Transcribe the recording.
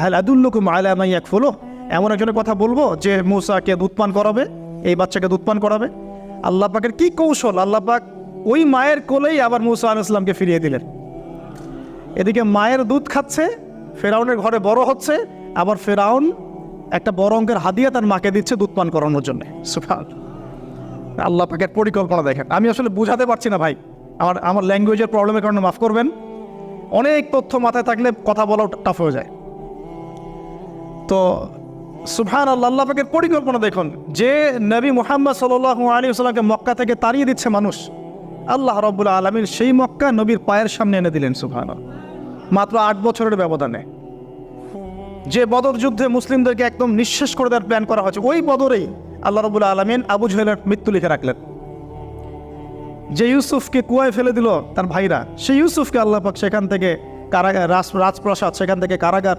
হাল আদুল্লুকুম আলা মান ইয়াকফুলুহ, এমন একজনের কথা বলবো যে মূসাকে দুধ পান করাবে, এই বাচ্চাকে দুধ পান করাবে। আল্লাহ পাকের কি কৌশল, আল্লাহ পাক ওই মায়ের কোলেই আবার মূসা আলাইহিস সালামকে ফিরিয়ে দিলেন। এদিকে মায়ের দুধ খাচ্ছে, ফেরাউনের ঘরে বড় হচ্ছে, আবার ফেরাউন একটা বড় অঙ্কের হাদিয়া তার মাকে দিচ্ছে দুধ পান করানোর জন্য। সুবহানাল্লাহ, আল্লাহ পাকের পরিকল্পনা দেখেন। আমি আসলে বুঝাতে পারছি না ভাই, আমার ল্যাঙ্গুয়েজের প্রবলেমের কারণে মাফ করবেন। অনেক তথ্য মাথায় থাকলে কথা বলাও টাফ হয়ে যায়। তো সুবহানাল্লাহ, আল্লাহ পাকের পরিকল্পনা দেখুন। যে নবী মুহাম্মদ সাল্লাল্লাহু আলাইহি ওয়াসাল্লামকে মক্কা থেকে তাড়িয়ে দিচ্ছে মানুষ, আল্লাহ রাব্বুল আলামিন সেই মক্কা নবীর পায়ের সামনে এনে দিলেন। সুবহানাল্লাহ, মাত্র 8 বছরের ব্যবধানে। যে বদর যুদ্ধে মুসলিমদেরকে একদম নিঃশেষ করে দেওয়ার প্ল্যান করা হয়েছে, ওই বদরেই আল্লাহ রাব্বুল আলামিন আবু জেহেলের মৃত্যু লিখে রাখলেন। যে ইউসুফকে কুয়ায় ফেলে দিল তার ভাইরা, সেই ইউসুফকে আল্লাহ পাক সেখান থেকে কারাগার, রাজপ্রাসাদ, সেখান থেকে কারাগার,